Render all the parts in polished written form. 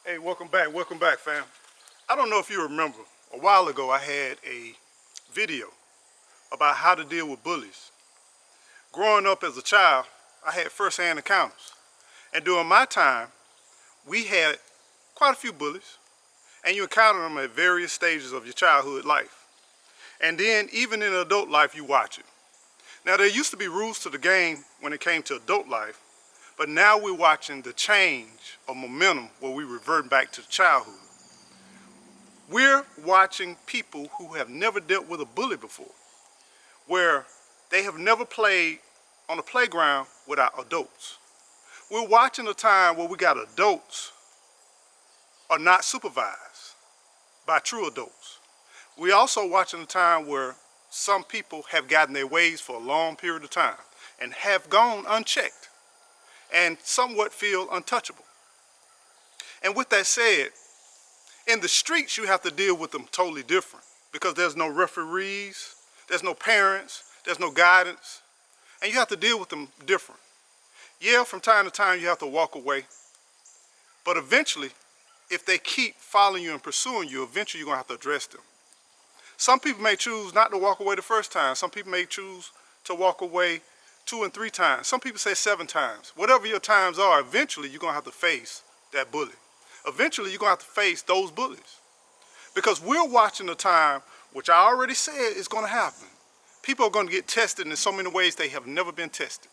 Hey, welcome back, fam. I don't know if you remember, a while ago I had a video about how to deal with bullies. Growing up as a child, I had first-hand encounters. And during my time, we had quite a few bullies, and you encounter them at various stages of your childhood life. And then even in adult life, you watch it. Now, there used to be rules to the game when it came to adult life, but now we're watching the change of momentum where we revert back to childhood. We're watching people who have never dealt with a bully before, where they have never played on a playground without adults. We're watching a time where we got adults are not supervised by true adults. We're also watching a time where some people have gotten their ways for a long period of time and have gone unchecked and somewhat feel untouchable. And with that said, in the streets you have to deal with them totally different because there's no referees, there's no parents, there's no guidance, and you have to deal with them different. Yeah, from time to time you have to walk away, but eventually, if they keep following you and pursuing you, eventually you're going to have to address them. Some people may choose not to walk away the first time. Some people may choose to walk away 2 and 3 times. Some people say 7 times. Whatever your times are, eventually you're going to have to face that bully. Eventually you're going to have to face those bullies. Because we're watching a time, which I already said is going to happen. People are going to get tested in so many ways they have never been tested.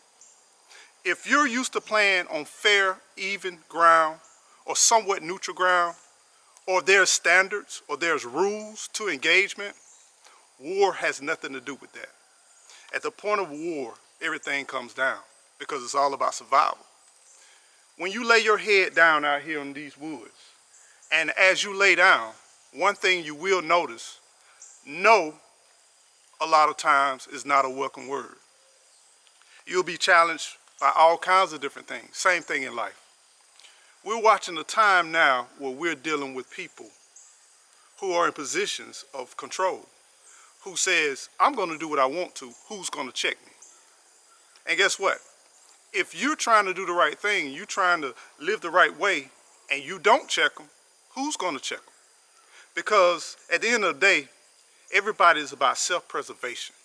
If you're used to playing on fair, even ground, or somewhat neutral ground, or there's standards, or there's rules to engagement, war has nothing to do with that. At the point of war, everything comes down because it's all about survival. When you lay your head down out here in these woods, and as you lay down, one thing you will notice, no, a lot of times is not a welcome word. You'll be challenged by all kinds of different things. Same thing in life. We're watching a time now where we're dealing with people who are in positions of control, who says, I'm going to do what I want to, who's going to check me? And guess what? If you're trying to do the right thing, you're trying to live the right way, and you don't check them, who's going to check them? Because at the end of the day, everybody is about self-preservation.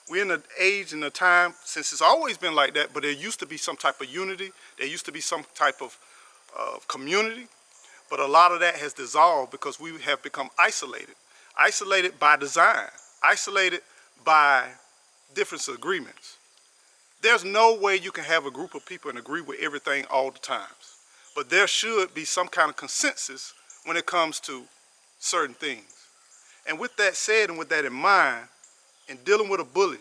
We're in an age and a time, since it's always been like that, but there used to be some type of unity, there used to be some type of community, but a lot of that has dissolved because we have become isolated. Isolated by design, isolated by difference of agreements. There's no way you can have a group of people and agree with everything all the times, but there should be some kind of consensus when it comes to certain things. And with that said and with that in mind, in dealing with a bully,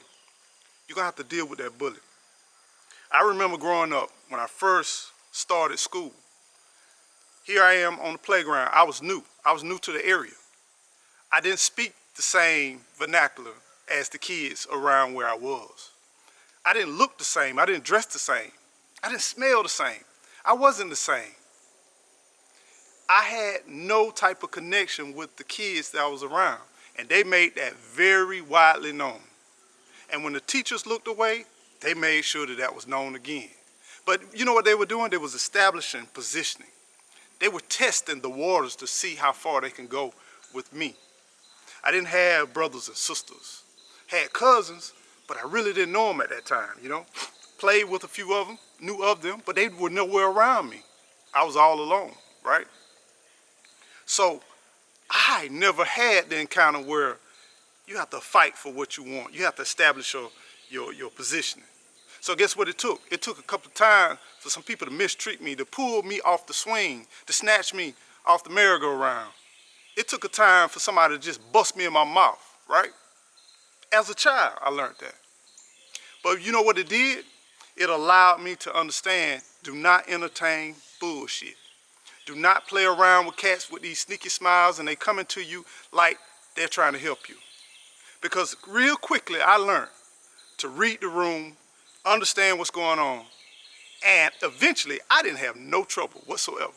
you're gonna have to deal with that bully. I remember growing up when I first started school. Here I am on the playground. I was new to the area. I didn't speak the same vernacular as the kids around where I was. I didn't look the same. I didn't dress the same. I didn't smell the same. I wasn't the same. I had no type of connection with the kids that I was around, and they made that very widely known. And when the teachers looked away, they made sure that that was known again. But you know what they were doing? They was establishing positioning. They were testing the waters to see how far they can go with me. I didn't have brothers and sisters. Had cousins, but I really didn't know them at that time, you know. Played with a few of them, knew of them, but they were nowhere around me. I was all alone, right? So I never had the encounter where you have to fight for what you want. You have to establish your positioning. So guess what it took? It took a couple of times for some people to mistreat me, to pull me off the swing, to snatch me off the merry-go-round. It took a time for somebody to just bust me in my mouth, right? As a child, I learned that. But you know what it did? It allowed me to understand, do not entertain bullshit. Do not play around with cats with these sneaky smiles and they coming to you like they're trying to help you. Because real quickly I learned to read the room, understand what's going on, and eventually I didn't have no trouble whatsoever.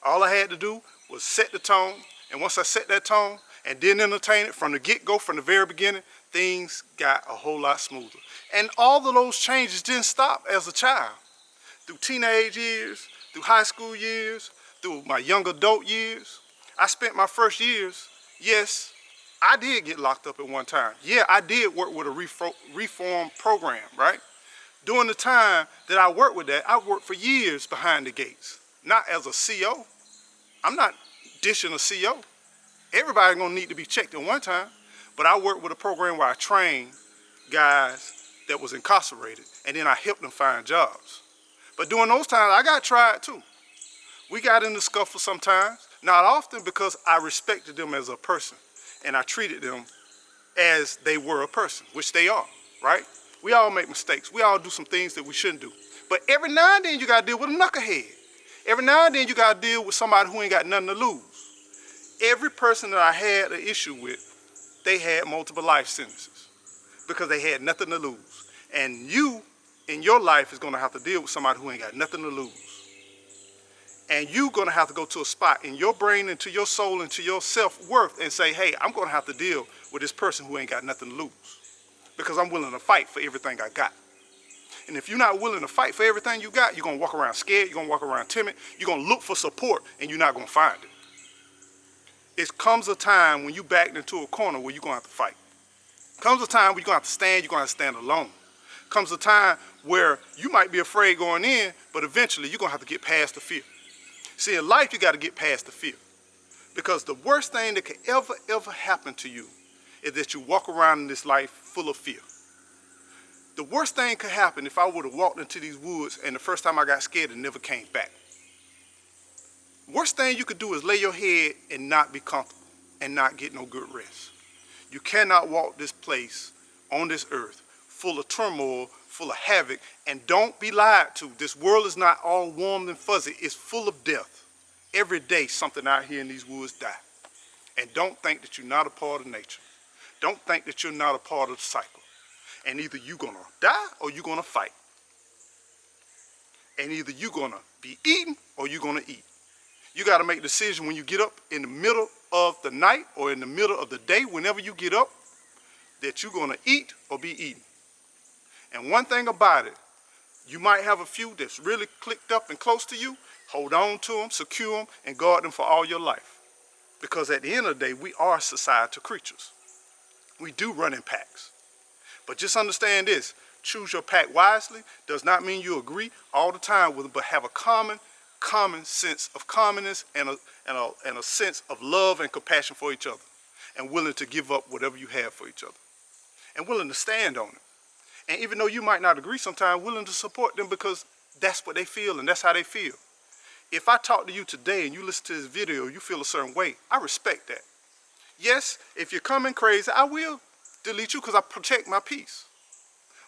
All I had to do was set the tone, and once I set that tone and didn't entertain it from the get-go, from the very beginning, things got a whole lot smoother. And all of those changes didn't stop as a child. Through teenage years, through high school years, through my young adult years, I spent my first years, yes, I did get locked up at one time. Yeah, I did work with a reform program, right? During the time that I worked with that, I worked for years behind the gates. Not as a CO. I'm not dishing a CO. Everybody's gonna need to be checked at one time. But I worked with a program where I trained guys that was incarcerated, and then I helped them find jobs. But during those times, I got tried too. We got in the scuffle sometimes, not often, because I respected them as a person, and I treated them as they were a person, which they are, right? We all make mistakes. We all do some things that we shouldn't do. But every now and then you gotta deal with a knucklehead. Every now and then you gotta deal with somebody who ain't got nothing to lose. Every person that I had an issue with, they had multiple life sentences because they had nothing to lose. And you, in your life, is gonna have to deal with somebody who ain't got nothing to lose. And you're gonna have to go to a spot in your brain, into your soul, into your self-worth and say, hey, I'm gonna have to deal with this person who ain't got nothing to lose because I'm willing to fight for everything I got. And if you're not willing to fight for everything you got, you're gonna walk around scared, you're gonna walk around timid, you're gonna look for support and you're not gonna find it. It comes a time when you backed into a corner where you're gonna have to fight. Comes a time where you're gonna have to stand, you're gonna have to stand alone. Comes a time where you might be afraid going in, but eventually you're gonna have to get past the fear. See, in life, you gotta get past the fear. Because the worst thing that could ever happen to you is that you walk around in this life full of fear. The worst thing could happen if I would have walked into these woods and the first time I got scared and never came back. Worst thing you could do is lay your head and not be comfortable and not get no good rest. You cannot walk this place on this earth full of turmoil, full of havoc, and don't be lied to. This world is not all warm and fuzzy. It's full of death. Every day something out here in these woods die. And don't think that you're not a part of nature. Don't think that you're not a part of the cycle. And either you're gonna die or you're gonna fight. And either you're gonna be eaten or you're gonna eat. You gotta make a decision when you get up in the middle of the night or in the middle of the day, whenever you get up, that you're gonna eat or be eaten. And one thing about it, you might have a few that's really clicked up and close to you. Hold on to them, secure them, and guard them for all your life. Because at the end of the day, we are societal creatures. We do run in packs. But just understand this, choose your pack wisely does not mean you agree all the time with them, but have a common sense of commonness and a sense of love and compassion for each other, and willing to give up whatever you have for each other, and willing to stand on it. And even though you might not agree sometimes, willing to support them because that's what they feel and that's how they feel. If I talk to you today and you listen to this video, you feel a certain way, I respect that. Yes, if you're coming crazy, I will delete you because I protect my peace.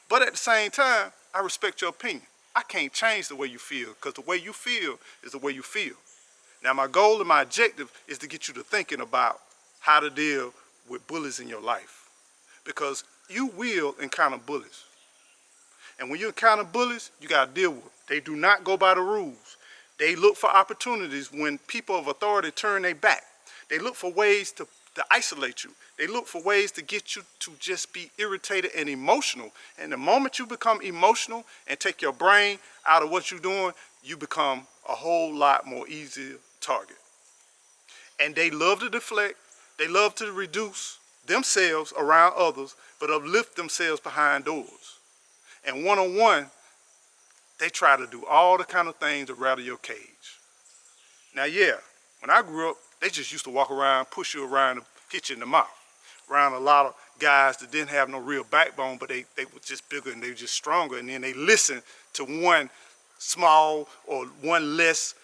But at the same time, I respect your opinion. I can't change the way you feel because the way you feel is the way you feel. Now my goal and my objective is to get you to thinking about how to deal with bullies in your life. Because you will encounter bullies. And when you encounter bullies, you got to deal with them. They do not go by the rules. They look for opportunities when people of authority turn their back. They look for ways to isolate you. They look for ways to get you to just be irritated and emotional. And the moment you become emotional and take your brain out of what you're doing, you become a whole lot more easier target. And they love to deflect. They love to reduce themselves around others, but uplift themselves behind doors. And one-on-one, they try to do all the kind of things to rattle your cage. Now, yeah, when I grew up, they just used to walk around, push you around, and hit you in the mouth. Around a lot of guys that didn't have no real backbone, but they were just bigger and they were just stronger. And then they listened to one small or one less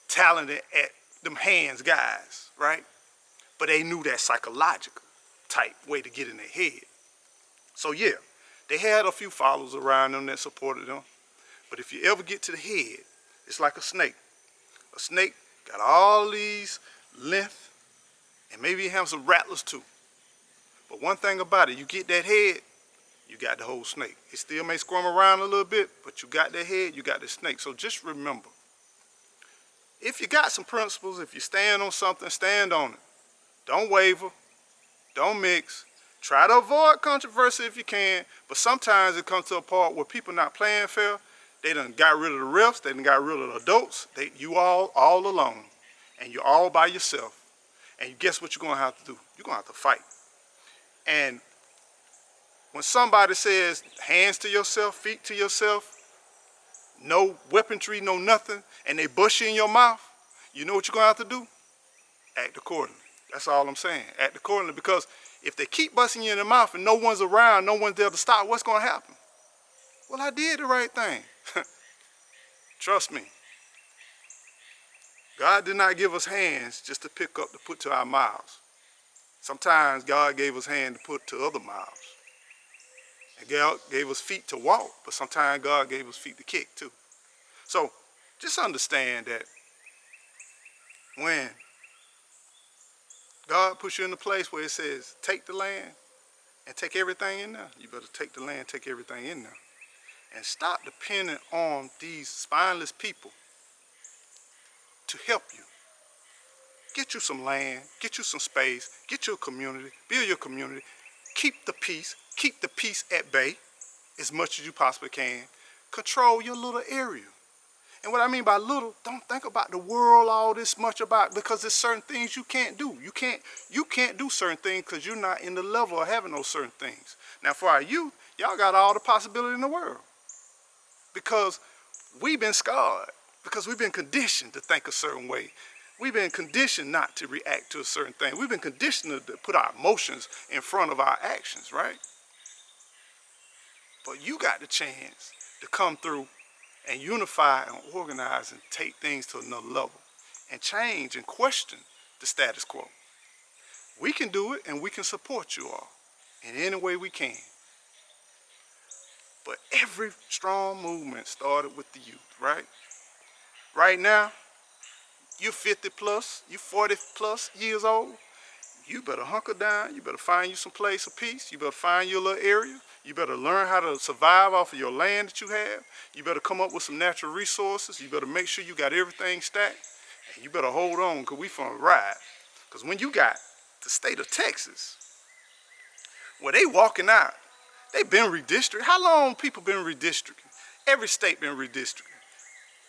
talented at them hands guys, right? But they knew that psychological type way to get in their head. So yeah, they had a few followers around them that supported them. But if you ever get to the head, it's like a snake. A snake got all these length, and maybe you have some rattlers too. But one thing about it, you get that head, you got the whole snake. It still may squirm around a little bit, but you got that head, you got the snake. So just remember, if you got some principles, if you stand on something, stand on it. Don't waver, don't mix. Try to avoid controversy if you can, but sometimes it comes to a part where people not playing fair. They done got rid of the refs. They done got rid of the adults. You all alone. And you're all by yourself. And guess what you're going to have to do? You're going to have to fight. And when somebody says hands to yourself, feet to yourself, no weaponry, no nothing, and they bust you in your mouth, you know what you're going to have to do? Act accordingly. That's all I'm saying. Act accordingly, because if they keep busting you in the mouth and no one's around, no one's there to stop, what's going to happen? Well, I did the right thing. Trust me. God did not give us hands just to pick up to put to our mouths. Sometimes God gave us hands to put to other mouths. And God gave us feet to walk, but sometimes God gave us feet to kick too. So just understand that when God puts you in a place where it says, take the land and take everything in there, you better take the land, take everything in there. And stop depending on these spineless people to help you. Get you some land, get you some space, get your community, build your community, keep the peace at bay as much as you possibly can. Control your little area. And what I mean by little, don't think about the world all this much about, because there's certain things you can't do. You can't do certain things because you're not in the level of having those certain things. Now for our youth, y'all got all the possibility in the world. Because we've been scarred, because we've been conditioned to think a certain way. We've been conditioned not to react to a certain thing. We've been conditioned to put our emotions in front of our actions, right? But you got the chance to come through and unify and organize and take things to another level and change and question the status quo. We can do it, and we can support you all in any way we can. But every strong movement started with the youth, right? Right now, you're 50 plus, you're 40 plus years old. You better hunker down. You better find you some place of peace. You better find your little area. You better learn how to survive off of your land that you have. You better come up with some natural resources. You better make sure you got everything stacked. And you better hold on, because we finna ride. Because when you got the state of Texas, where they walking out, they been redistricted. How long people been redistricting? Every state been redistricting.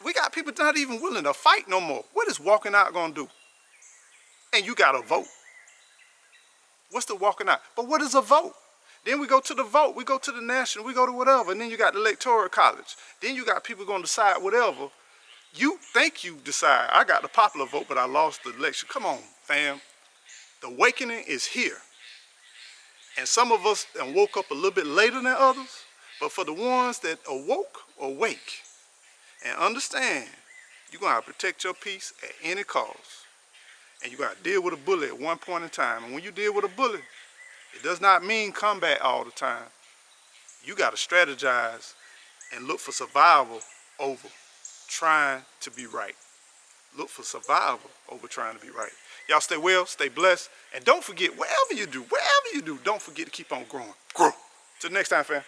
We got people not even willing to fight no more. What is walking out gonna do? And you gotta vote. What's the walking out? But what is a vote? Then we go to the vote. We go to the national. We go to whatever. And then you got the electoral college. Then you got people gonna decide whatever. You think you decide. I got the popular vote, but I lost the election. Come on, fam. The awakening is here. And some of us woke up a little bit later than others. But for the ones that awake, and understand, you're going to have to protect your peace at any cost. And you're going to deal with a bully at one point in time. And when you deal with a bully, it does not mean combat all the time. You got to strategize and look for survival over trying to be right. Look for survival over trying to be right. Y'all stay well, stay blessed. And don't forget, wherever you do, don't forget to keep on growing. Grow. Till next time, fam.